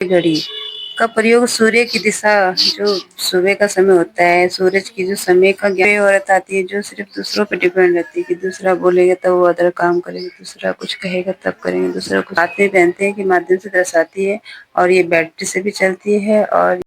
घड़ी का प्रयोग सूर्य की दिशा जो सुबह का समय होता है, सूरज की जो समय का ज्ञान औरत आती है जो सिर्फ दूसरों पर डिपेंड रहती है कि दूसरा बोलेगा तब वो अदर काम करेंगे, दूसरा कुछ कहेगा तब करेंगे, दूसरा कुछ हाथ में पहनते हैं के माध्यम से दर्शाती है। और ये बैटरी से भी चलती है और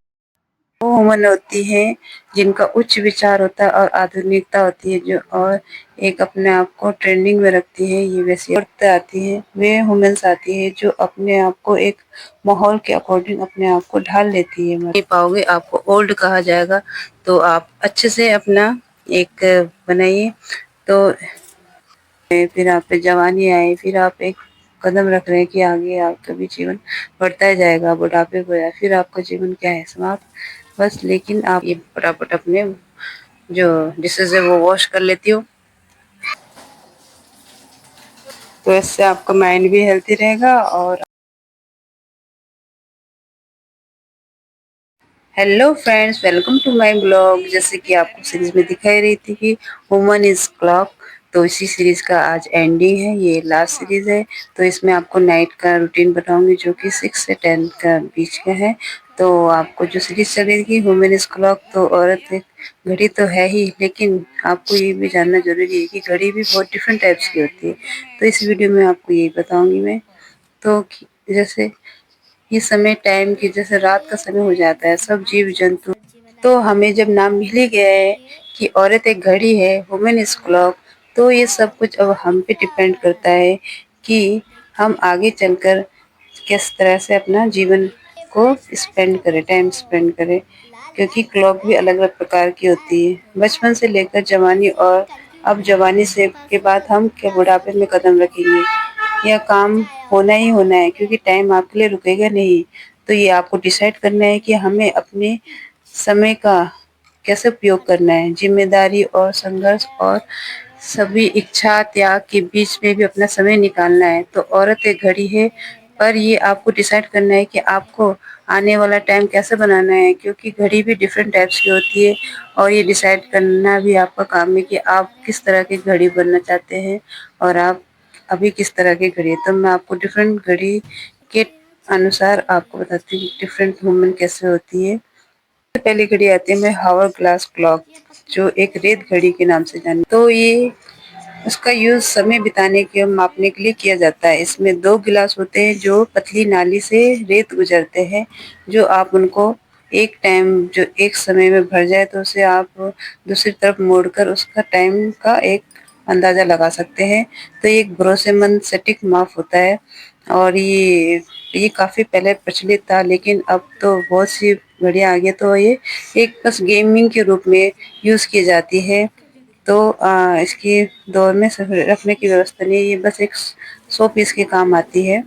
वो वुमन होती है जिनका उच्च विचार होता है और आधुनिकता होती है जो और एक अपने आप को ट्रेंडिंग में रखती है। ये वैसी औरतें आती है, वे वुमेन्स आती है जो अपने आप को एक माहौल के अकॉर्डिंग अपने आप को ढाल लेती है। नहीं पाओगे, आपको ओल्ड कहा जाएगा, तो आप अच्छे से अपना एक बनाइए। तो फिर आप पे जवानी आए, फिर आप एक कदम रख रहे हैं कि आगे आपका भी जीवन बढ़ता ही जाएगा, बुढ़ापे को आए फिर आपका जीवन क्या है, समाप्त। बस लेकिन आप ये फटाफट अपने जो डिशेज है वो वॉश कर लेती हो, तो इससे आपका माइंड भी हेल्थी रहेगा। और hello friends, welcome to my blog. जैसे कि आपको सीरीज में दिखाई रही थी कि वुमन इज क्लॉक, तो इसी सीरीज का आज एंडिंग है, ये लास्ट सीरीज है। तो इसमें आपको नाइट का रूटीन बताऊंगी जो कि 6 से 10 का बीच का है। तो आपको जो सीरीज चल रही थी वुमन इज क्लॉक, तो औरत एक घड़ी तो है ही, लेकिन आपको ये भी जानना जरूरी है कि घड़ी भी बहुत डिफरेंट टाइप्स की होती है। तो इस वीडियो में आपको यही बताऊंगी मैं। तो जैसे ये समय टाइम की जैसे रात का समय हो जाता है, सब जीव जंतु, तो हमें जब नाम मिल ही गया है कि औरत एक घड़ी है, वुमेन इज क्लॉक, तो ये सब कुछ अब हम पे डिपेंड करता है कि हम आगे चलकर किस तरह से अपना जीवन को स्पेंड करें, टाइम स्पेंड करें। क्योंकि क्लॉक भी अलग अलग प्रकार की होती है, बचपन से लेकर जवानी, और अब जवानी से के बाद हम क्या बुढ़ापे में कदम रखेंगे, यह काम होना ही होना है क्योंकि टाइम आपके लिए रुकेगा नहीं। तो ये आपको डिसाइड करना है कि हमें अपने समय का कैसे उपयोग करना है। जिम्मेदारी और संघर्ष और सभी इच्छा त्याग के बीच में भी अपना समय निकालना है। तो औरत एक घड़ी है, पर ये आपको डिसाइड करना है कि आपको आने वाला टाइम कैसे बनाना है, क्योंकि घड़ी भी डिफरेंट टाइप्स की होती है। और ये डिसाइड करना भी आपका काम है कि आप किस तरह की घड़ी बनना चाहते हैं और आप अभी किस तरह की घड़ी है। तो मैं आपको डिफरेंट घड़ी के अनुसार आपको बताती हूँ डिफरेंट वुमेन कैसे होती है। पहली घड़ी आती है मैं हावर ग्लास क्लॉक, जो एक रेत घड़ी के नाम से जानी। तो ये उसका यूज समय बिताने के मापने के लिए किया जाता है। इसमें दो गिलास होते हैं जो पतली नाली से रेत गुजरते हैं, जो आप उनको एक टाइम जो एक समय में भर जाए तो उसे आप दूसरी तरफ मोड़कर उसका टाइम का एक अंदाजा लगा सकते हैं। तो ये एक भरोसेमंद सटीक माप होता है। और ये काफी पहले प्रचलित था, लेकिन अब तो बहुत सी घड़ियां आ गई, तो ये एक बस गेमिंग के रूप में यूज की जाती है। तो इसकी दौर में रखने की व्यवस्था नहीं है, ये बस एक 100 पीस के काम आती है।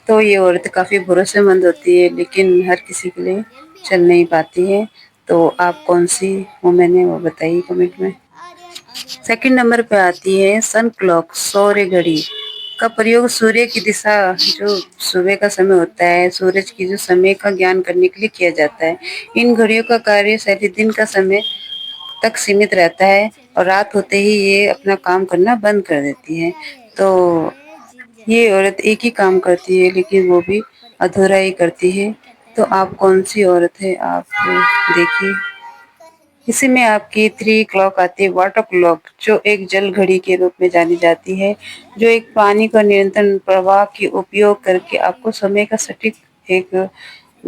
तो ये औरत काफ़ी भरोसेमंद होती है, लेकिन हर किसी के लिए चल नहीं पाती है। तो आप कौन सी वुमेन है वो बताइए कमेंट में। सेकंड नंबर पे आती है सन क्लॉक, सौर्य घड़ी का प्रयोग सूर्य की दिशा जो सुबह का समय होता है, सूरज की जो समय का ज्ञान करने के लिए किया जाता है। इन घड़ियों का कार्य शैली दिन का समय तक सीमित रहता है और रात होते ही ये अपना काम करना बंद कर देती है। तो ये औरत एक ही काम करती है, लेकिन वो भी अधूरा ही करती है। तो आप कौन सी औरत है आप देखिए। इसी में आपकी 3 क्लॉक आती है वाटर क्लॉक, जो एक जल घड़ी के रूप में जानी जाती है, जो एक पानी का निरंतर प्रवाह के उपयोग करके आपको समय का सटीक एक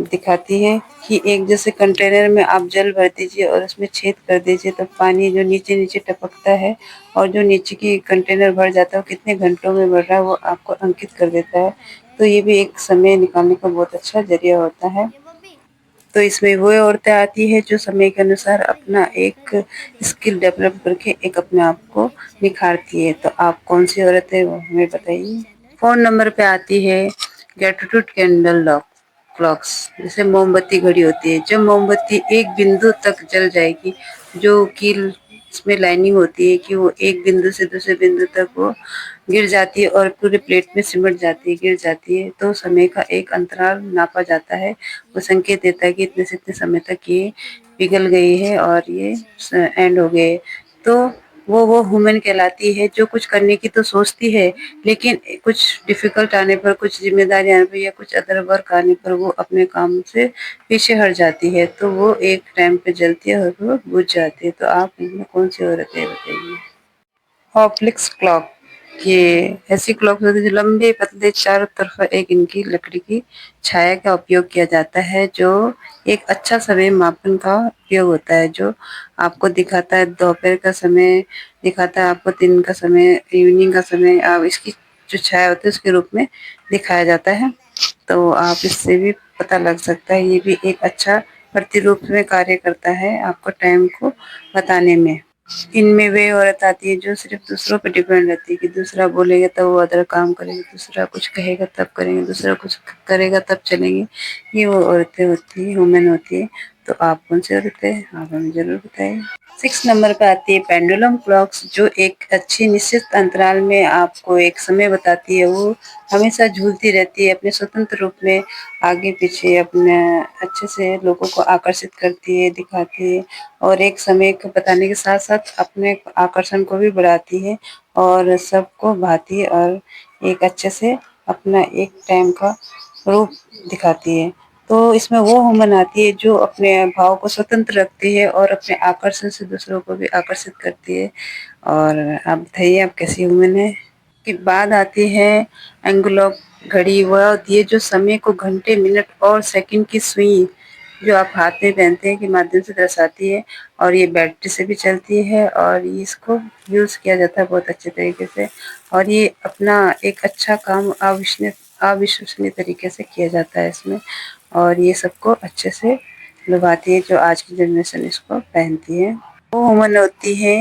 दिखाती है। कि एक जैसे कंटेनर में आप जल भर दीजिए और उसमें छेद कर दीजिए, तो पानी जो नीचे नीचे टपकता है और जो नीचे की कंटेनर भर जाता है वो कितने घंटों में भर रहा है वो आपको अंकित कर देता है। तो ये भी एक समय निकालने का बहुत अच्छा जरिया होता है। तो इसमें वो औरतें आती है जो समय के अनुसार अपना एक स्किल डेवलप करके एक अपने आप को निखारती है। तो आप कौन सी औरत है वो हमें बताइए। फोन नंबर पे आती है गैट्रूड कैंडल लॉक क्लॉक्स, जैसे मोमबत्ती घड़ी होती है। जब मोमबत्ती एक बिंदु तक जल जाएगी, जो कि इसमें लाइनिंग होती है कि वो एक बिंदु से दूसरे बिंदु तक वो गिर जाती है और पूरे प्लेट में सिमट जाती है, गिर जाती है, तो समय का एक अंतराल नापा जाता है। वो संकेत देता है कि इतने से इतने समय तक ये पिघल गई है और ये एंड हो गए। तो वो वुमेन कहलाती है जो कुछ करने की तो सोचती है, लेकिन कुछ डिफिकल्ट आने पर, कुछ ज़िम्मेदारी आने पर या कुछ अदर वर्क आने पर वो अपने काम से पीछे हट जाती है, तो वो एक टाइम पे जलती है और वो बुझ जाती है। तो आप इनमें कौन-सी औरत है बताइए? हॉप्लिक्स क्लॉक, ये ऐसी क्लॉक होती है जो लंबे पतले चारों तरफ एक इनकी लकड़ी की छाया का उपयोग किया जाता है, जो एक अच्छा समय मापन का उपयोग होता है, जो आपको दिखाता है दोपहर का समय, दिखाता है आपको दिन का समय, इवनिंग का समय। इसकी जो छाया होती है उसके रूप में दिखाया जाता है, तो आप इससे भी पता लग सकता है। ये भी एक अच्छा प्रतिरूप में कार्य करता है आपको टाइम को बताने में। इनमें वे औरत आती है जो सिर्फ दूसरों पे डिपेंड रहती है कि दूसरा बोलेगा तब वो अदर काम करेंगे, दूसरा कुछ कहेगा तब करेंगे, दूसरा कुछ करेगा तब चलेंगे। ये वो औरतें होती है, वुमेन होती है। तो आप कौन सी औरत है, आप हमें ज़रूर बताइए। 6 नंबर पे आती है पेंडुलम क्लॉक्स, जो एक अच्छी निश्चित अंतराल में आपको एक समय बताती है। वो हमेशा झूलती रहती है अपने स्वतंत्र रूप में, आगे-पीछे अपने अच्छे से लोगों को आकर्षित करती है, दिखाती है और एक समय को बताने के साथ-साथ अपने आकर्षण को भी बढ़ाती है और सबको भाती है और एक अच्छे से अपना एक टाइम का रूप दिखाती है। तो इसमें वो वुमन आती है जो अपने भाव को स्वतंत्र रखती है और अपने आकर्षण से दूसरों को भी आकर्षित करती है। और आप बताइए आप कैसी वुमन है? के बाद आती है एंगुलर घड़ी, वह होती है जो समय को घंटे, मिनट और सेकंड की सुई जो आप हाथ में पहनते हैं के माध्यम से दर्शाती है और ये बैटरी से भी चलती है और इसको यूज़ किया जाता है बहुत अच्छे तरीके से और ये अपना एक अच्छा काम अविश्वसनीय तरीके से किया जाता है इसमें और ये सबको अच्छे से लुभाती है जो आज की जनरेशन इसको पहनती है। वो वुमन होती है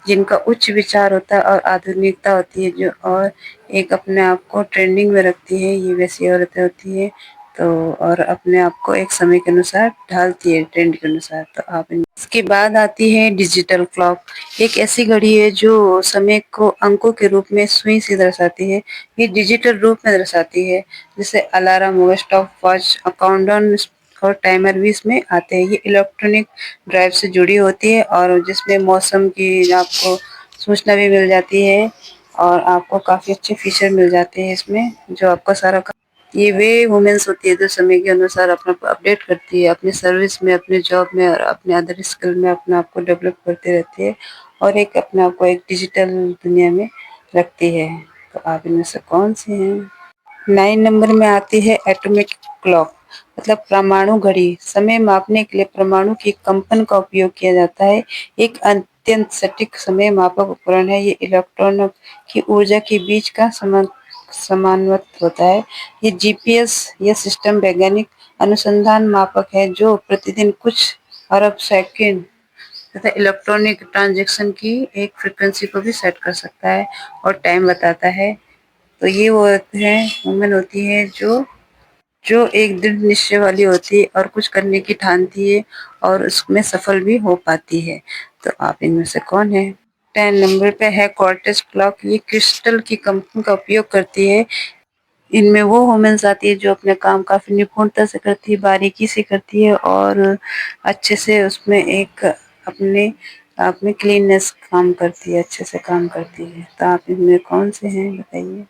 जिनका उच्च विचार होता है और आधुनिकता होती है जो और एक अपने आप को ट्रेंडिंग में रखती है, ये वैसी औरतें होती है। तो और अपने आप को एक समय के अनुसार ढालती है ट्रेंड के अनुसार। तो आप इसके बाद आती है डिजिटल क्लॉक, एक ऐसी घड़ी है जो समय को अंकों के रूप में सुई से दर्शाती है। ये डिजिटल रूप में दर्शाती है, जैसे अलार्म हो, स्टॉप वॉच, काउंटडाउन और टाइमर भी इसमें आते हैं। ये इलेक्ट्रॉनिक ड्राइव से जुड़ी होती है और जिसमें मौसम की आपको सूचना भी मिल जाती है और आपको काफ़ी अच्छे फीचर मिल जाते हैं इसमें जो आपका सारा ये वे वुमेन्स होती है जो समय के अनुसार अपना अपडेट करती है, अपनी सर्विस में, अपने जॉब में और अपने अदर स्किल में अपने आप को डेवलप करती रहती है और एक अपने आप को एक डिजिटल दुनिया में रखती है। तो आप इनमें से कौन सी हैं? 9 नंबर में आती है एटॉमिक क्लॉक, मतलब परमाणु घड़ी। समय मापने के लिए परमाणु की कंपन का उपयोग किया जाता है। एक अत्यंत सटीक समय मापक उपकरण है। ये इलेक्ट्रॉनों की ऊर्जा के बीच का समानवत होता है। ये जीपीएस या सिस्टम वैज्ञानिक अनुसंधान मापक है जो प्रतिदिन कुछ अरब सेकंड तथा इलेक्ट्रॉनिक ट्रांजैक्शन की एक फ्रीक्वेंसी को भी सेट कर सकता है और टाइम बताता है। तो ये वो होते हैं वुमेन होती है जो एक दृढ़ निश्चय वाली होती है और कुछ करने की ठानती है और उसमें सफल भी हो पाती है। तो आप इनमें से कौन है? 10 नंबर पे है कॉर्टेज क्लॉक, ये क्रिस्टल की कंपन का उपयोग करती है। इनमें वो वुमेन्स आती है जो अपने काम काफ़ी निपुणता से करती है, बारीकी से करती है और अच्छे से उसमें एक अपने आप में क्लीननेस काम करती है, अच्छे से काम करती है। तो आप इनमें कौन से हैं बताइए?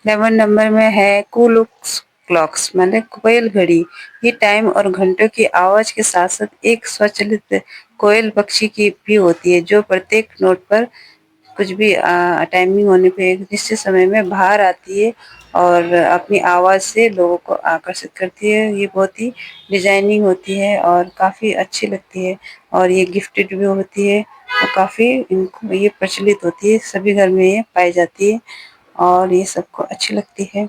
11 नंबर में है कुलुक्स क्लॉक्स माने कोयल घड़ी। ये टाइम और घंटों की आवाज के साथ साथ एक स्वचालित कोयल पक्षी की भी होती है जो प्रत्येक नोट पर कुछ भी टाइमिंग होने पे एक निश्चित समय में बाहर आती है और अपनी आवाज़ से लोगों को आकर्षित करती है। ये बहुत ही डिजाइनिंग होती है और काफ़ी अच्छी लगती है और ये गिफ्टेड भी होती है और काफ़ी इनको ये प्रचलित होती है, सभी घर में ये पाई जाती है और ये सबको अच्छी लगती है।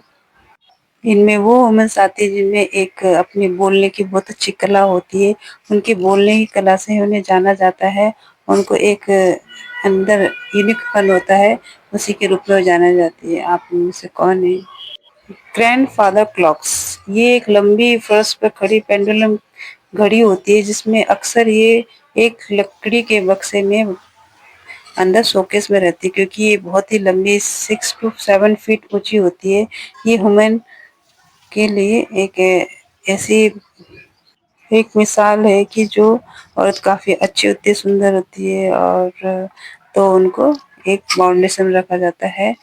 इनमें वो वुमेन्स आती है जिनमें एक अपनी बोलने की बहुत अच्छी कला होती है। उनकी बोलने की कला से उन्हें जाना जाता है। उनको एक अंदर यूनिकपन होता है, उसी के रूप में वो जाना जाती है। आप इनमें से कौन है? ग्रैंडफ़ादर क्लॉक्स, ये एक लंबी फर्श पर खड़ी पेंडुलम घड़ी होती है जिसमें अक्सर ये एक लकड़ी के बक्से में अंदर शोकेस में रहती है क्योंकि ये बहुत ही लंबी 6 टू 7 फीट ऊँची होती है। ये वुमेन के लिए एक ऐसी एक मिसाल है कि जो औरत काफ़ी अच्छी होती है, सुंदर होती है और तो उनको एक फाउंडेशन रखा जाता है,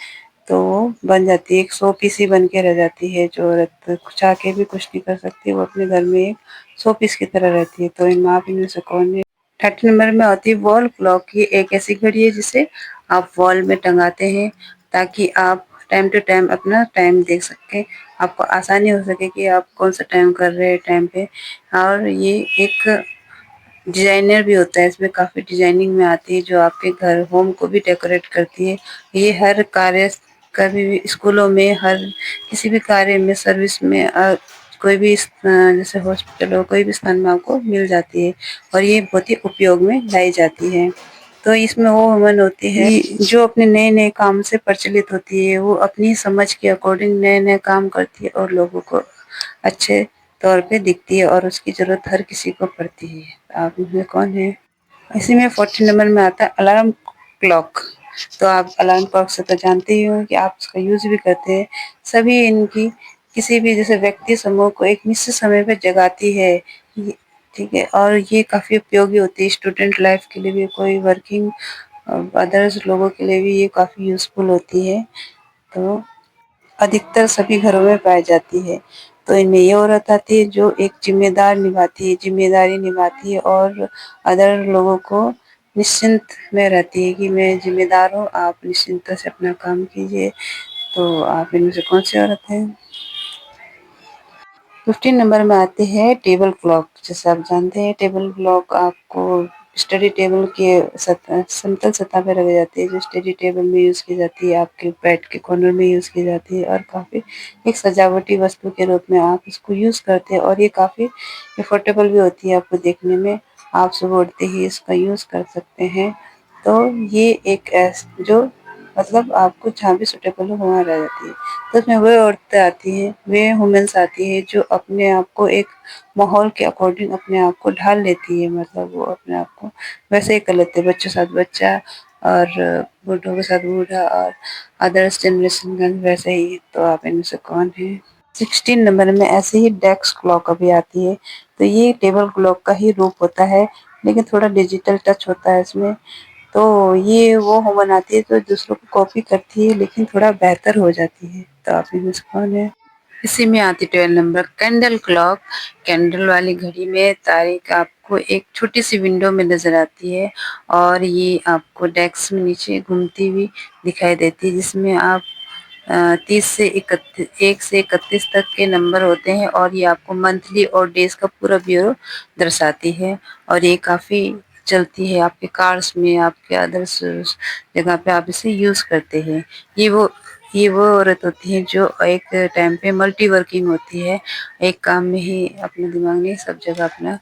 तो वो बन जाती है, एक शो पीस ही बन के रह जाती है। जो औरत चाह के भी कुछ नहीं कर सकती, वो अपने घर में एक शो पीस की तरह रहती है। तो इन आप इनमें से कौन है? 30 नंबर में आती है वॉल क्लॉक। ये एक ऐसी घड़ी है जिसे आप वॉल में टंगाते हैं ताकि आप टाइम टू टाइम अपना टाइम देख सकें। आपको आसानी हो सके कि आप कौन सा टाइम कर रहे हैं टाइम पे। और ये एक डिजाइनर भी होता है, इसमें काफ़ी डिजाइनिंग में आती है जो आपके घर होम को भी डेकोरेट करती है। ये हर कार्य, कभी भी स्कूलों में, हर किसी भी कार्य में, सर्विस में कोई भी जैसे हॉस्पिटल हो, कोई भी स्थान में आपको मिल जाती है और ये बहुत ही उपयोग में लाई जाती है। तो इसमें वो वुमन होती है जो अपने नए-नए काम से प्रचलित होती है, वो अपनी समझ के अकॉर्डिंग नए-नए काम करती है और लोगों को अच्छे तौर पे दिखती है और उसकी ज़रूरत हर किसी को पड़ती है। आप इसमें कौन है? इसी में 40 नंबर में आता है अलार्म क्लॉक। तो आप अलार्म क्लॉक से तो जानते ही हो कि आप उसका यूज़ भी करते हैं। सभी इनकी किसी भी जैसे व्यक्ति समूह को एक निश्चित समय पे जगाती है। ये ठीक है, और ये काफ़ी उपयोगी होती है स्टूडेंट लाइफ के लिए भी, कोई वर्किंग अदर्स लोगों के लिए भी ये काफ़ी यूज़फुल होती है। तो अधिकतर सभी घरों में पाई जाती है। तो इनमें ये औरत आती है जो एक ज़िम्मेदारी निभाती है और अदर लोगों को निश्चिंत में रहती है कि मैं ज़िम्मेदार हूँ, आप निश्चिंतता से अपना काम कीजिए। तो आप इनमें से कौन-सी औरत है? 15 नंबर में आती है टेबल क्लॉक। जैसे आप जानते हैं टेबल क्लॉक आपको स्टडी टेबल के समतल सतह पे रखी जाती है, जो स्टडी टेबल में यूज़ की जाती है, आपके बेड के कॉर्नर में यूज़ की जाती है और काफ़ी एक सजावटी वस्तु के रूप में आप इसको यूज़ करते हैं और ये काफ़ी कंफर्टेबल भी होती है आपको देखने में। आप सुबह उठते ही इसका यूज़ कर सकते हैं। तो ये एक जो मतलब आपको जहाँ भी सूटेबल हो वहाँ रह जाती है। तो उसमें वो औरतें आती हैं, वे वुमेन्स आती है जो अपने आप को एक माहौल के अकॉर्डिंग अपने आप को ढाल लेती है, मतलब वो अपने आप को वैसे ही कर लेते हैं, बच्चों के साथ बच्चा और बूढ़ों के साथ बूढ़ा और अदर्स जनरेशन का वैसे ही। तो आप इनमें से कौन है? 16 नंबर में ऐसे ही डेस्क क्लॉक अभी आती है। तो ये टेबल क्लॉक का ही रूप होता है, लेकिन थोड़ा डिजिटल टच होता है इसमें। तो ये वो वुमन आती है जो दूसरों को कॉपी करती है लेकिन थोड़ा बेहतर हो जाती है। तो आप इनमें से कौन है? इसी में आती 12 नंबर कैंडल क्लॉक। कैंडल वाली घड़ी में तारीख आपको एक छोटी-सी विंडो में नज़र आती है और ये आपको डेस्क में नीचे घूमती हुई दिखाई देती है, जिसमें आप 30 से 31 तक के नंबर होते हैं और ये आपको मंथली और डेज़ का पूरा ब्यूरो दर्शाती है और ये काफ़ी चलती है आपके कार्स में, आपके अदर्स जगह पे आप इसे यूज़ करते हैं। ये वो ये वो औरत होती है जो एक टाइम पे मल्टी वर्किंग होती है, एक काम में ही अपने दिमाग में सब जगह अपना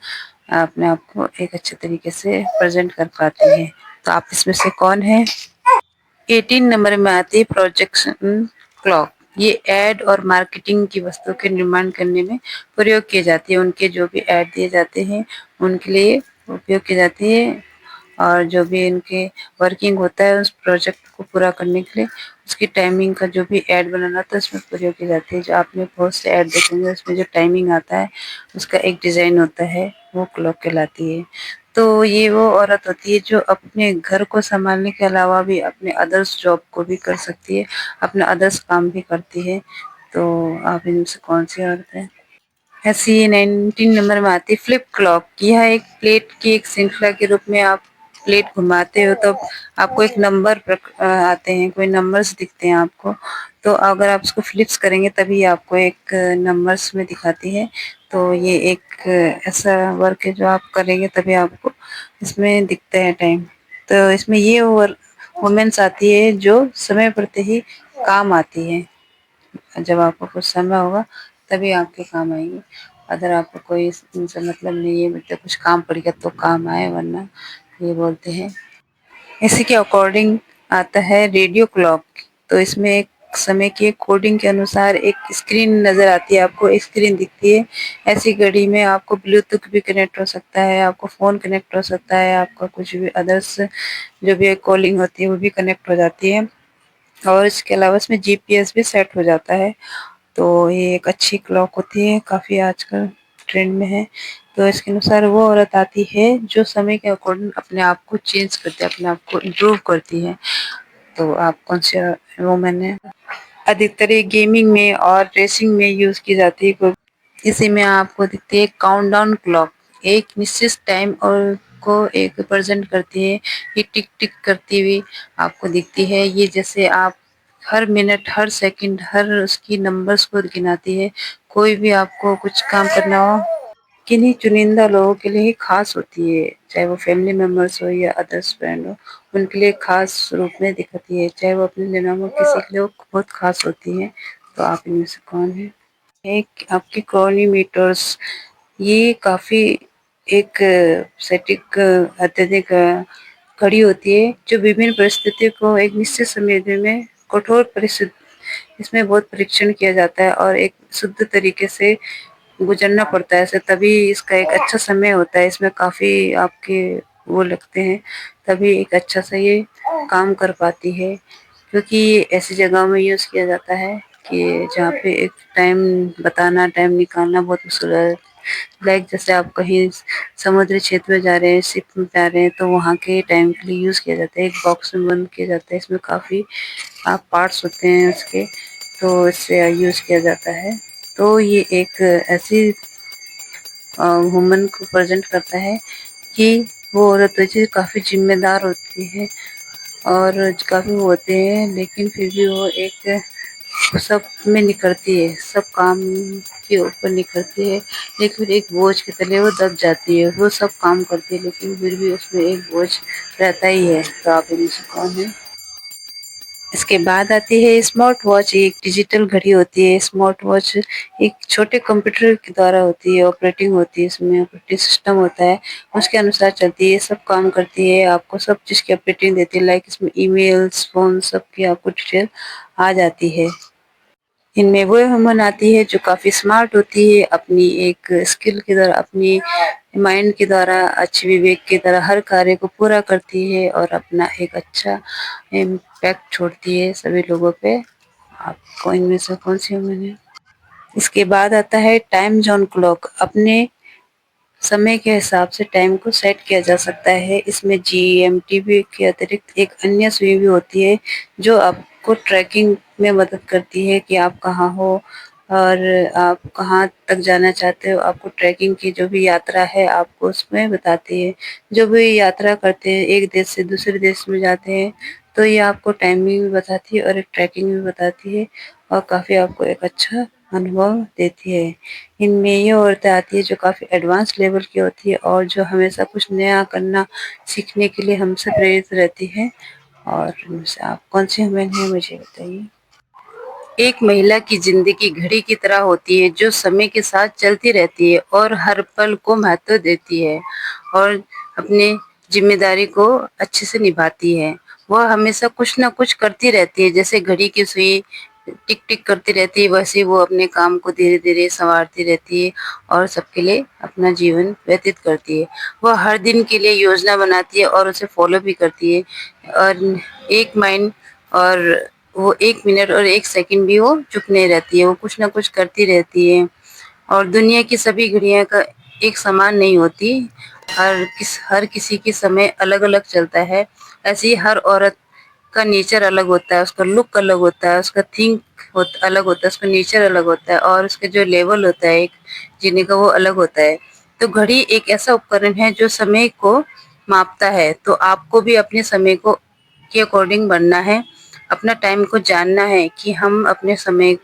अपने आप को एक अच्छे तरीके से प्रेज़ेंट कर पाती है। तो आप इसमें से कौन है? 18 नंबर में आती है प्रोजेक्शन क्लॉक। ये एड और मार्केटिंग की वस्तुओं के निर्माण करने में प्रयोग की जाती है। उनके जो भी एड दिए जाते हैं उनके लिए उपयोग की जाती है और जो भी इनके वर्किंग होता है उस प्रोजेक्ट को पूरा करने के लिए उसकी टाइमिंग का जो भी एड बनाना होता है उसमें प्रयोग की जाती है। जो आपने बहुत से एड देखेंगे उसमें जो टाइमिंग आता है उसका एक डिज़ाइन होता है, वो क्लॉक कहलाती है। तो ये वो औरत होती है जो अपने घर को सँभालने के अलावा भी अपने अदर्स जॉब को भी कर सकती है, अपना अदर्स काम भी करती है। तो आप इनमें से कौन-सी औरत है? ऐसे ही 19 नंबर में आती है फ्लिप क्लॉक। यह एक प्लेट की एक श्रृंखला के रूप में आप प्लेट घुमाते हो तो आपको एक नंबर आते हैं, कोई नंबर्स दिखते हैं आपको। तो अगर आप उसको फ्लिप्स करेंगे तभी आपको एक नंबर्स में दिखाती है। तो ये एक ऐसा वर्क है जो आप करेंगे तभी आपको इसमें दिखता है टाइम। तो इसमें ये वुमेन्स आती है जो समय प्रति ही काम आती है। जब आपको कुछ समय होगा तभी आपके काम आएँगी। अगर आपको कोई इनसे मतलब नहीं है, मतलब कुछ काम पड़ गया तो काम आए, वरना ये बोलते हैं। इसी के अकॉर्डिंग आता है रेडियो क्लॉक। तो इसमें एक समय के कोडिंग के अनुसार एक स्क्रीन नज़र आती है, आपको एक स्क्रीन दिखती है। ऐसी घड़ी में आपको ब्लूटूथ भी कनेक्ट हो सकता है, आपको फ़ोन कनेक्ट हो सकता है, आपका कुछ भी अदर्स जो भी कॉलिंग होती है वो भी कनेक्ट हो जाती है और इसके अलावा इसमें जीपीएस भी सेट हो जाता है। तो ये एक अच्छी क्लॉक होती है, काफ़ी आजकल ट्रेंड में है। तो इसके अनुसार वो औरत आती है जो समय के अकॉर्डिंग अपने आप को चेंज करती है, अपने आप को इम्प्रूव करती है। तो आप कौन सी वुमन है? अधिकतर ये गेमिंग में और रेसिंग में यूज की जाती है। इसी में आपको दिखती है काउंटडाउन क्लॉक, एक निश्चित टाइम और को एक रिप्रेजेंट करती है। ये टिक टिक करती हुई आपको दिखती है। ये जैसे आप हर मिनट, हर सेकंड, हर उसकी नंबर्स को गिनाती है। कोई भी आपको कुछ काम करना हो, किन्हीं चुनिंदा लोगों के लिए ही खास होती है, चाहे वो फैमिली मेंबर्स हो या अदर्स फ्रेंड हो, उनके लिए खास रूप में दिखती है। चाहे वो अपने लिए ना हो, किसी के लिए वो बहुत खास होती है। तो आप इनमें से कौन है? एक आपकी क्रोनोमीटर्स, ये काफ़ी एक सटीक अत्यधिक घड़ी होती है जो विभिन्न परिस्थितियों को एक निश्चित समय में कठोर परिस्थिति, इसमें बहुत परीक्षण किया जाता है और एक शुद्ध तरीके से गुजरना पड़ता है ऐसे, तभी इसका एक अच्छा समय होता है। इसमें काफ़ी आपके वो लगते हैं, तभी एक अच्छा सा ये काम कर पाती है। क्योंकि ये ऐसी जगहों में यूज़ किया जाता है कि जहाँ पे एक टाइम बताना, टाइम निकालना बहुत मुश्किल है। लाइक जैसे आप कहीं समुद्री क्षेत्र में जा रहे हैं, शिप में जा रहे हैं, तो वहाँ के टाइम के लिए यूज़ किया जाता है। एक बॉक्स में बंद किया जाता है, इसमें काफ़ी आप पार्ट्स होते हैं उसके, तो इससे यूज़ किया जाता है। तो ये एक ऐसी वुमन को प्रेजेंट करता है कि वो औरत वैसे काफ़ी जिम्मेदार होती है और काफ़ी वो होते हैं, लेकिन फिर भी वो एक सब में निखरती है, सब काम के ऊपर निखरती है, लेकिन एक बोझ के तले वो दब जाती है। वो सब काम करती है लेकिन फिर भी उसमें एक बोझ रहता ही है। तो आप इनमें से कौन है? इसके बाद आती है स्मार्ट वॉच। एक डिजिटल घड़ी होती है। स्मार्ट वॉच एक छोटे कंप्यूटर के द्वारा होती है, ऑपरेटिंग होती है, इसमें ऑपरेटिंग सिस्टम होता है, उसके अनुसार चलती है, सब काम करती है, आपको सब चीज़ की अपडेटिंग देती है। लाइक इसमें ईमेल्स, फोन, सब की आपको डिटेल आ जाती है। इनमें वो वुमन आती है जो काफ़ी स्मार्ट होती है, अपनी एक स्किल के द्वारा, अपनी माइंड के द्वारा, अच्छे विवेक की तरह हर कार्य को पूरा करती है और अपना एक अच्छा इम्पैक्ट छोड़ती है सभी लोगों पे। आपको इनमें से कौन सी वुमन है? इसके बाद आता है टाइम जोन क्लॉक। अपने समय के हिसाब से टाइम को सेट किया जा सकता है। इसमें जीएमटी भी के अतिरिक्त एक अन्य सुई भी होती है जो आपको ट्रैकिंग में मदद करती है कि आप कहाँ हो और आप कहाँ तक जाना चाहते हो। आपको ट्रैकिंग की जो भी यात्रा है आपको उसमें बताती है। जो भी यात्रा करते हैं, एक देश से दूसरे देश में जाते हैं, तो ये आपको टाइमिंग भी बताती है और एक ट्रैकिंग भी बताती है और काफ़ी आपको एक अच्छा अनुभव देती है। इनमें ये औरतें आती है जो काफ़ी एडवांस लेवल की होती है और जो हमेशा कुछ नया करना सीखने के लिए हमसे प्रेरित रहती है। और इनमें से आप कौन सी वुमेन है, मुझे बताइए? एक महिला की जिंदगी घड़ी की तरह होती है जो समय के साथ चलती रहती है और हर पल को महत्व देती है और अपने जिम्मेदारी को अच्छे से निभाती है। वह हमेशा कुछ ना कुछ करती रहती है, जैसे घड़ी की सुई टिक टिक करती रहती है, वैसे वो अपने काम को धीरे धीरे संवारती रहती है और सबके लिए अपना जीवन व्यतीत करती है। वह हर दिन के लिए योजना बनाती है और उसे फॉलो भी करती है और एक माइंड, और वो 1 मिनट और 1 सेकंड भी वो चुप नहीं रहती है, वो कुछ ना कुछ करती रहती है। और दुनिया की सभी घड़ियाँ का एक समान नहीं होती, हर किसी की समय अलग-अलग चलता है। ऐसे ही हर औरत का नेचर अलग होता है, उसका लुक अलग होता है, उसका अलग होता है, उसका नेचर अलग होता है और उसका जो लेवल होता है एक जीने का, वो अलग होता है। तो घड़ी एक ऐसा उपकरण है जो समय को मापता है, तो आपको भी अपने समय को के अकॉर्डिंग बढ़ना है, अपना टाइम को जानना है कि हम अपने समय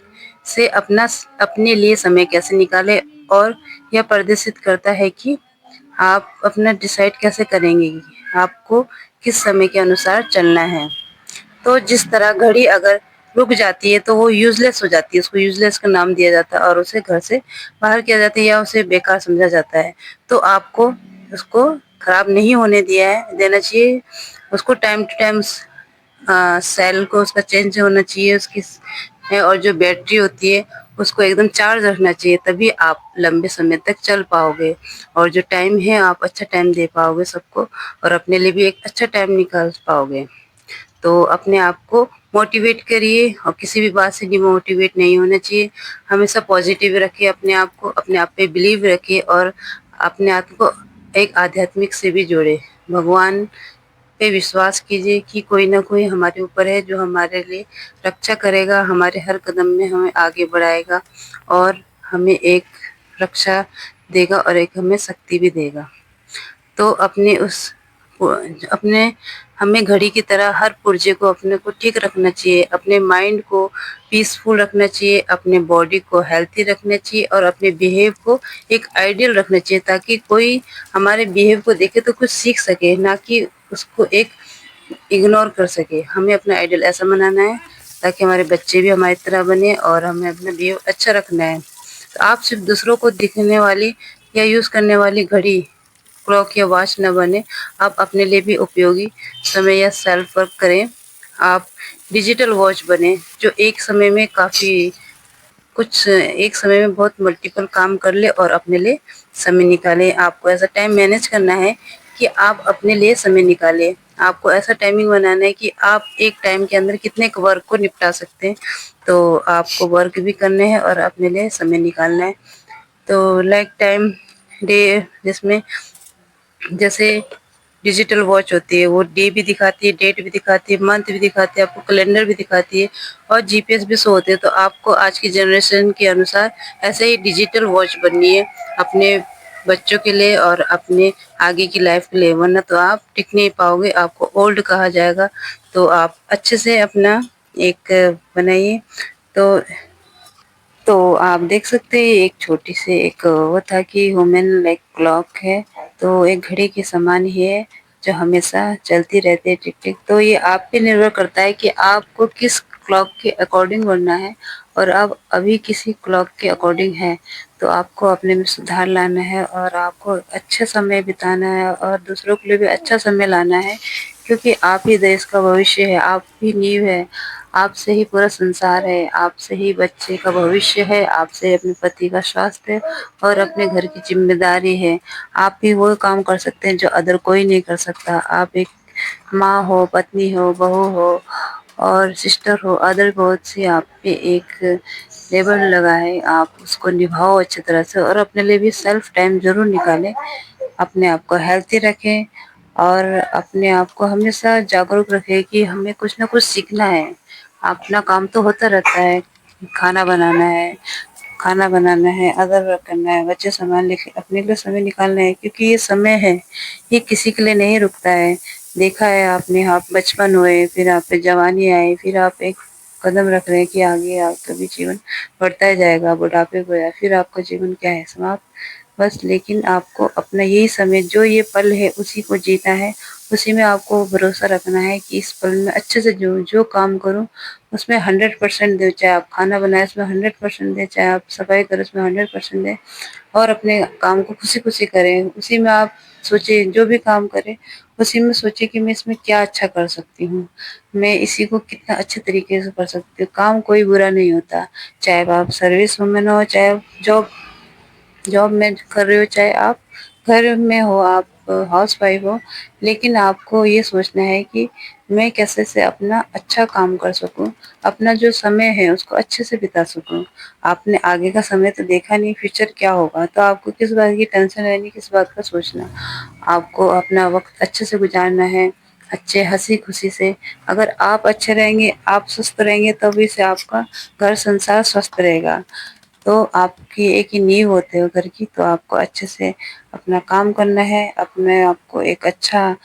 से अपने लिए समय कैसे निकालें। और यह प्रदर्शित करता है कि आप अपना डिसाइड कैसे करेंगे कि आपको किस समय के अनुसार चलना है। तो जिस तरह घड़ी अगर रुक जाती है तो वो यूज़लेस हो जाती है, उसको यूज़लेस का नाम दिया जाता है और उसे घर से बाहर किया जाता है या उसे बेकार समझा जाता है। तो आपको उसको खराब नहीं होने देना चाहिए। उसको टाइम टू टाइम सेल को उसका चेंज होना चाहिए उसकी और जो बैटरी होती है उसको एकदम चार्ज रखना चाहिए, तभी आप लंबे समय तक चल पाओगे और जो टाइम है आप अच्छा टाइम दे पाओगे सबको और अपने लिए भी एक अच्छा टाइम निकाल पाओगे। तो अपने आप को मोटिवेट करिए और किसी भी बात से डिमोटिवेट नहीं होना चाहिए। हमेशा पॉजिटिव रखिए अपने आप को, अपने आप पे बिलीव रखिए और अपने आप को एक आध्यात्मिक से भी जोड़े। भगवान पे विश्वास कीजिए कि कोई ना कोई हमारे ऊपर है जो हमारे लिए रक्षा करेगा, हमारे हर कदम में हमें आगे बढ़ाएगा और हमें एक रक्षा देगा और एक हमें शक्ति भी देगा। तो अपने हमें घड़ी की तरह हर पुर्जे को अपने को ठीक रखना चाहिए, अपने माइंड को पीसफुल रखना चाहिए, अपने बॉडी को हेल्थी रखना चाहिए और अपने बिहेव को एक आइडियल रखना चाहिए, ताकि कोई हमारे बिहेव को देखे तो कुछ सीख सके, ना कि उसको एक इग्नोर कर सके। हमें अपना आइडियल ऐसा बनाना है ताकि हमारे बच्चे भी हमारी तरह बने और हमें अपना बिहेव अच्छा रखना है। तो आप सिर्फ दूसरों को दिखने वाली या यूज करने वाली घड़ी, क्लॉक या वॉच न बने। आप अपने लिए भी उपयोगी समय या सेल्फ वर्क करें। आप डिजिटल वॉच बने जो एक समय में बहुत मल्टीपल काम कर ले और अपने लिए समय निकाले। आपको ऐसा टाइम मैनेज करना है कि आप अपने लिए समय निकालें। आपको ऐसा टाइमिंग बनाना है कि आप एक टाइम के अंदर कितने वर्क को निपटा सकते हैं। तो आपको वर्क भी करने हैं और अपने लिए समय निकालना है। तो लाइक टाइम डे, जिसमें जैसे डिजिटल वॉच होती है, वो डे भी दिखाती है, डेट भी दिखाती है, मंथ भी दिखाती है, आपको कैलेंडर भी दिखाती है और जीपीएस भी शो होते हैं। तो आपको आज की जनरेशन के अनुसार ऐसे ही डिजिटल वॉच बननी है अपने बच्चों के लिए और अपने आगे की लाइफ के लिए, वरना तो आप टिक नहीं पाओगे, आपको ओल्ड कहा जाएगा। तो आप अच्छे से अपना एक बनाइए। तो आप देख सकते हैं एक छोटी सी एक वो था कि वुमेन लाइक क्लॉक है, तो एक घड़ी के समान ही है जो हमेशा चलती रहती है टिक टिक। तो ये आप पे निर्भर करता है कि आपको किस क्लॉक के अकॉर्डिंग बढ़ना है और आप अभी किसी क्लॉक के अकॉर्डिंग है। तो आपको अपने में सुधार लाना है और आपको अच्छा समय बिताना है और दूसरों के लिए भी अच्छा समय लाना है, क्योंकि आप ही देश का भविष्य है, आप ही नींव है, आपसे ही पूरा संसार है, आपसे ही बच्चे का भविष्य है, आपसे ही अपने पति का स्वास्थ्य है और अपने घर की जिम्मेदारी है। आप ही वो काम कर सकते हैं जो अदर कोई नहीं कर सकता। आप एक माँ हो, पत्नी हो, बहू हो और सिस्टर हो, अदर बहुत सी आप पे एक लेबर लगा है, आप उसको निभाओ अच्छी तरह से और अपने लिए भी सेल्फ टाइम ज़रूर निकालें। अपने आप को हेल्थी रखें और अपने आप को हमेशा जागरूक रखें कि हमें कुछ ना कुछ सीखना है। अपना काम तो होता रहता है, खाना बनाना है, अदर वर्क करना है, बच्चे संभालने के, अपने लिए समय निकालना है, क्योंकि ये समय है, ये किसी के लिए नहीं रुकता है। देखा है आपने, आप बचपन हुए, फिर आप पे जवानी आई, फिर आप एक कदम रख रहे हैं कि आगे आपका भी जीवन बढ़ता ही जाएगा, बुढ़ापे को आया, फिर आपका जीवन क्या है, समाप्त। बस लेकिन आपको अपना यही समय, जो ये पल है उसी को जीना है, उसी में आपको भरोसा रखना है कि इस पल में अच्छे से जो जो काम करूँ उसमें 100% दें। चाहे आप खाना बनाएं उसमें 100% दें, चाहे आप सफाई करें उसमें 100% दें और अपने काम को खुशी-खुशी करें। उसी में आप सोचिए, जो भी काम करें उसी में सोचिए कि मैं इसमें क्या अच्छा कर सकती हूँ, मैं इसी को कितना अच्छे तरीके से कर सकती हूँ। काम कोई बुरा नहीं होता, चाहे आप सर्विस वुमन हो, चाहे आप जॉब जॉब में कर रहे हो, चाहे आप घर में हो, आप हाउसवाइफ हो, लेकिन आपको ये सोचना है कि मैं कैसे से अपना अच्छा काम कर सकूँ, अपना जो समय है उसको अच्छे से बिता सकूँ। आपने आगे का समय तो देखा नहीं, फ्यूचर क्या होगा, तो आपको किस बात की टेंशन रहनी, किस बात का सोचना। आपको अपना वक़्त अच्छे से गुज़ारना है, अच्छे हँसी-खुशी से। अगर आप अच्छे रहेंगे, आप स्वस्थ रहेंगे, तभी से आपका घर संसार स्वस्थ रहेगा। तो आपकी एक ही नींव होते हो घर की, तो आपको अच्छे से अपना काम करना है, अपने आप को एक अच्छा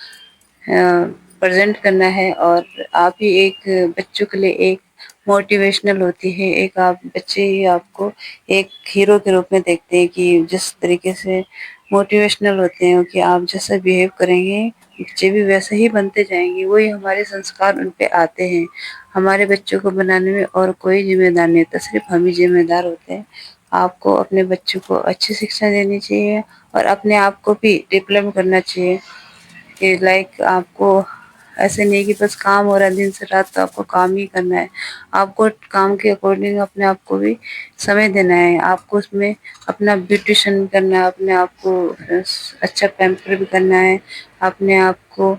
प्रेज़ेंट करना है और आप ही एक बच्चों के लिए एक मोटिवेशनल होती है। एक आप बच्चे ही आपको एक हीरो के रूप में देखते हैं कि जिस तरीके से मोटिवेशनल होते हैं कि आप जैसा बिहेव करेंगे, बच्चे भी वैसे ही बनते जाएँगे। वही हमारे संस्कार उन पे आते हैं। हमारे बच्चों को बनाने में और कोई ज़िम्मेदार नहीं होता, सिर्फ़ हम ही ज़िम्मेदार होते हैं। आपको अपने बच्चों को अच्छी शिक्षा देनी चाहिए और अपने आप को भी डेवलप करना चाहिए। कि लाइक आपको ऐसे नहीं कि बस काम हो रहा है दिन से रात, तो आपको काम ही करना है। आपको काम के अकॉर्डिंग अपने आप को भी समय देना है। आपको उसमें अपना ब्यूटीशियन भी करना है, अपने आप को अच्छा पैम्पर भी करना है, अपने आप को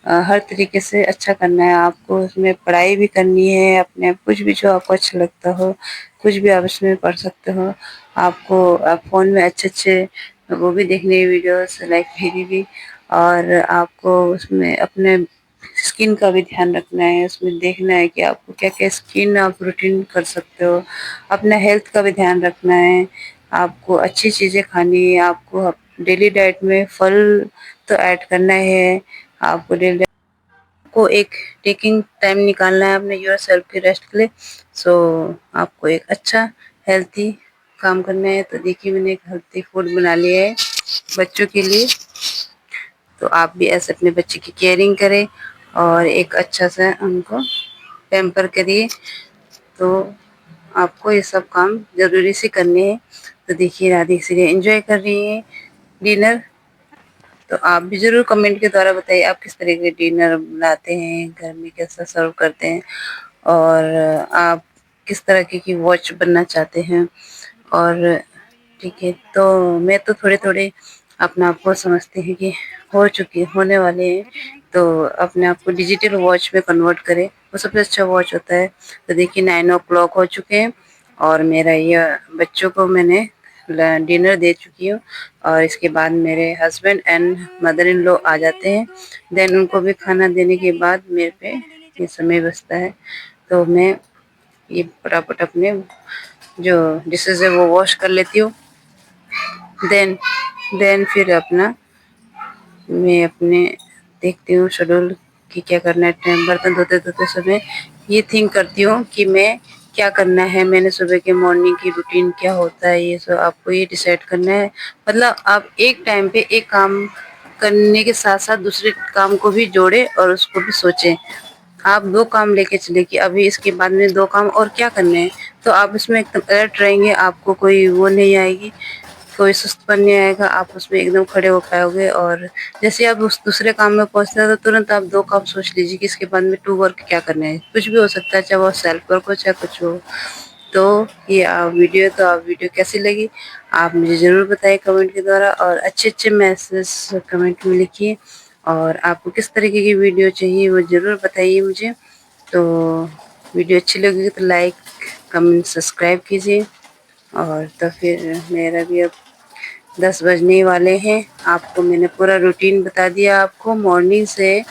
हर तरीके से अच्छा करना है आपको। उसमें पढ़ाई भी करनी है, अपने कुछ भी जो आपको अच्छा लगता हो, कुछ भी आप इसमें पढ़ सकते हो। आपको फ़ोन में अच्छे-अच्छे वो भी देखने हैं वीडियोस लाइक मेरी भी। और आपको उसमें अपने स्किन का भी ध्यान रखना है, उसमें देखना है कि आपको क्या-क्या स्किन आप रूटीन कर सकते हो। अपना हेल्थ का भी ध्यान रखना है, आपको अच्छी चीज़ें खानी है, आपको डेली डाइट में फल तो ऐड करना है। आपको डेली को एक टेकिंग टाइम निकालना है अपने योरसेल्फ के रेस्ट के लिए। सो आपको एक अच्छा हेल्थी काम करना है। तो देखिए मैंने एक हेल्थी फूड बना लिया है बच्चों के लिए। तो आप भी ऐसे अपने बच्चे की केयरिंग करें और एक अच्छा सा उनको पैम्पर करिए। तो आपको ये सब काम ज़रूरी से करने हैं। तो देखिए राधे इसलिए एंजॉय कर रही हैं डिनर। तो आप भी ज़रूर कमेंट के द्वारा बताइए आप किस तरह के डिनर बनाते हैं, घर में कैसा सर्व करते हैं और आप किस तरह की वॉच बनना चाहते हैं। और ठीक है, तो मैं तो थोड़े-थोड़े अपने आप को समझते हैं कि होने वाले हैं, तो अपने आप को डिजिटल वॉच में कन्वर्ट करें, वो सबसे अच्छा वॉच होता है। तो देखिए 9 ओ क्लॉक हो चुके हैं और मेरा ये बच्चों को मैंने डिनर दे चुकी हूँ और इसके बाद मेरे husband and mother in law आ जाते हैं। देन उनको भी खाना देने के बाद मेरे पे ये समय बचता है। तो मैं ये फटाफट अपने जो डिशेज़ है वो वॉश कर लेती हूँ। देन देन फिर अपना मैं अपने देखती हूँ शेड्यूल कि क्या करना है। टाइम बर्तन धोते-धोते समय ये थिंक करती हूँ कि मैं क्या करना है, मैंने सुबह के मॉर्निंग की रूटीन क्या होता है, ये सब आपको ये डिसाइड करना है। मतलब आप एक टाइम पे एक काम करने के साथ-साथ दूसरे काम को भी जोड़ें और उसको भी सोचें। आप 2 काम लेके चलें कि अभी इसके बाद में 2 काम और क्या करने हैं, तो आप इसमें एकदम अलर्ट रहेंगे, आपको कोई वो नहीं आएगी, कोई सुस्तपन नहीं आएगा, आप उसमें एकदम खड़े हो पाओगे। और जैसे आप उस दूसरे काम में पहुँचते हो तो तुरंत आप 2 काम सोच लीजिए कि इसके बाद में 2 वर्क क्या करना है, कुछ भी हो सकता है, चाहे वो सेल्फ वर्क हो, चाहे कुछ हो। तो ये वीडियो तो आप वीडियो कैसी लगी आप मुझे ज़रूर बताइए कमेंट के द्वारा और अच्छे-अच्छे मैसेज कमेंट में लिखिए और आपको किस तरीके की वीडियो चाहिए वो ज़रूर बताइए मुझे। तो वीडियो अच्छी लगी तो लाइक, कमेंट, सब्सक्राइब कीजिए। और तो फिर मेरा भी अब 10 बजने वाले हैं। आपको मैंने पूरा रूटीन बता दिया आपको मॉर्निंग से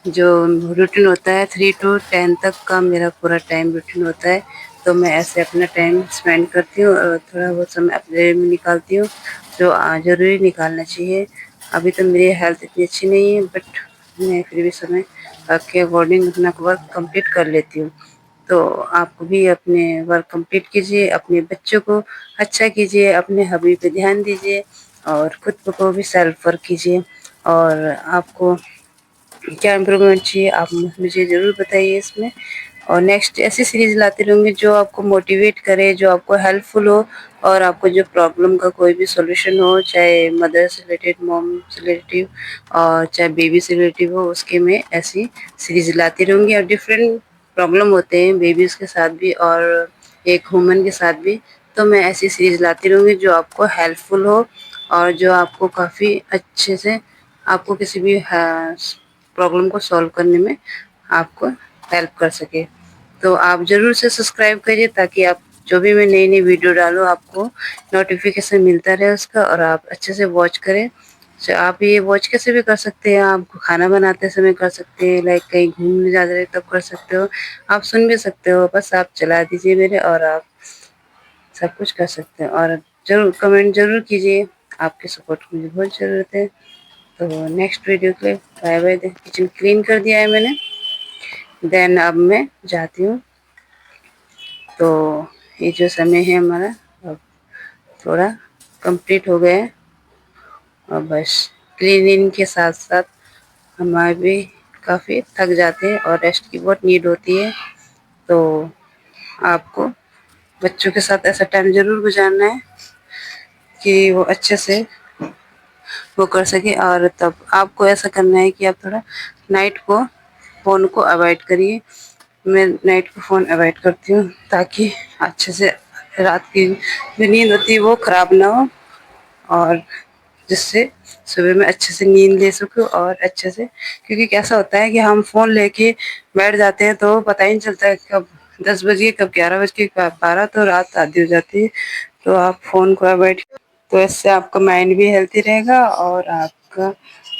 जो रूटीन होता है 3 टू 10 तक का मेरा पूरा टाइम रूटीन होता है। तो मैं ऐसे अपना टाइम स्पेंड करती हूँ और थोड़ा बहुत समय अपने लिए भी निकालती हूँ जो ज़रूरी निकालना चाहिए। अभी तो मेरी हेल्थ इतनी अच्छी नहीं है बट मैं फिर भी समय के अकॉर्डिंग अपना वर्क कंप्लीट कर लेती हूँ। तो आप भी अपने वर्क कंप्लीट कीजिए, अपने बच्चों को अच्छा कीजिए, अपने हॉबी पे ध्यान दीजिए और खुद को भी सेल्फ वर्क कीजिए। और आपको क्या इम्प्रूवमेंट चाहिए आप मुझे ज़रूर बताइए इसमें। और नेक्स्ट ऐसी सीरीज़ लाती रहूँगी जो आपको मोटिवेट करे, जो आपको हेल्पफुल हो और आपको जो प्रॉब्लम का कोई भी सॉल्यूशन हो, चाहे मदर से रिलेटेड, मॉम से रिलेटिव और चाहे बेबी से रिलेटिव हो, उसके मैं ऐसी सीरीज़ लाती रहूँगी। और डिफरेंट प्रॉब्लम होते हैं बेबीज़ के साथ भी और एक ह्यूमन के साथ भी, तो मैं ऐसी सीरीज़ लाती रहूँगी जो आपको हेल्पफुल हो और जो आपको काफ़ी अच्छे से आपको किसी भी प्रॉब्लम को सॉल्व करने में आपको हेल्प कर सके। तो आप ज़रूर से सब्सक्राइब करिए ताकि आप जो भी मैं नई-नई वीडियो डालूँ आपको नोटिफ़िकेशन मिलता रहे उसका और आप अच्छे से वॉच करें। आप ये वॉच कैसे भी कर सकते हैं, आप खाना बनाते समय कर सकते हैं, लाइक कहीं घूमने जा रहे हैं तब कर सकते हो, आप सुन भी सकते हो, बस आप चला दीजिए मेरे और आप सब कुछ कर सकते हैं। और ज़रूर कमेंट ज़रूर कीजिए, आपके सपोर्ट की मुझे बहुत ज़रूरत है। तो नेक्स्ट वीडियो के लिए बाय बाय। किचन क्लीन कर दिया है मैंने। देन अब मैं जाती हूँ। तो ये जो समय है हमारा अब थोड़ा कंप्लीट हो गया है और बस क्लीनिंग के साथ साथ हमारे भी काफ़ी थक जाते हैं और रेस्ट की बहुत नीड होती है। तो आपको बच्चों के साथ ऐसा टाइम ज़रूर गुजारना है कि वो अच्छे से वो कर सके। और तब आपको ऐसा करना है कि आप थोड़ा नाइट को फ़ोन को अवॉइड करिए। मैं नाइट को फ़ोन अवॉइड करती हूँ ताकि अच्छे से रात की जो नींद होती है वो ख़राब ना हो। और जिससे सुबह में अच्छे से नींद ले सकूँ और अच्छे से, क्योंकि कैसा होता है कि हम फ़ोन लेके बैठ जाते हैं तो पता ही नहीं चलता है कब 10 बज गए, कब 11 बज गए, कब 12, तो रात आधी हो जाती है। तो आप फ़ोन को अवॉइड, तो इससे आपका माइंड भी हेल्थी रहेगा और आपका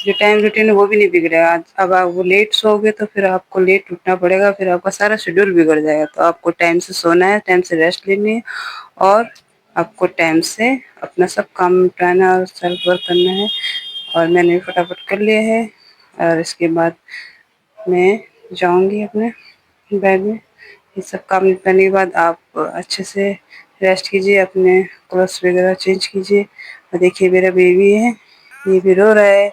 जो टाइम रूटीन है वो भी नहीं बिगड़ेगा। अब आप वो लेट सोओगे तो फिर आपको लेट उठना पड़ेगा, फिर आपका सारा शेड्यूल बिगड़ जाएगा। तो आपको टाइम से सोना है, टाइम से रेस्ट लेनी है और आपको टाइम से अपना सब काम निपटाना और सेल्फ वर्क करना है। और मैंने फटाफट कर लिया है और इसके बाद मैं जाऊँगी अपने बेड में। ये सब काम निपटाने के बाद आप अच्छे से रेस्ट कीजिए, अपने क्लॉथ्स वगैरह चेंज कीजिए। और देखिए मेरा बेबी है, ये भी रो रहा है।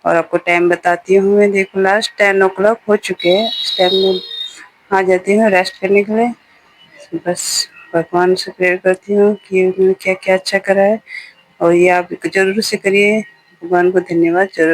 और आपको टाइम बताती हूँ मैं, देखो लास्ट 10 ओ क्लॉक हो चुके हैं। इस टाइम में आ जाती हूँ रेस्ट करने के लिए। बस भगवान से प्रेयर करती हूँ कि उन्होंने क्या-क्या अच्छा करा है और ये आप ज़रूर से करिए। भगवान को धन्यवाद ज़रूर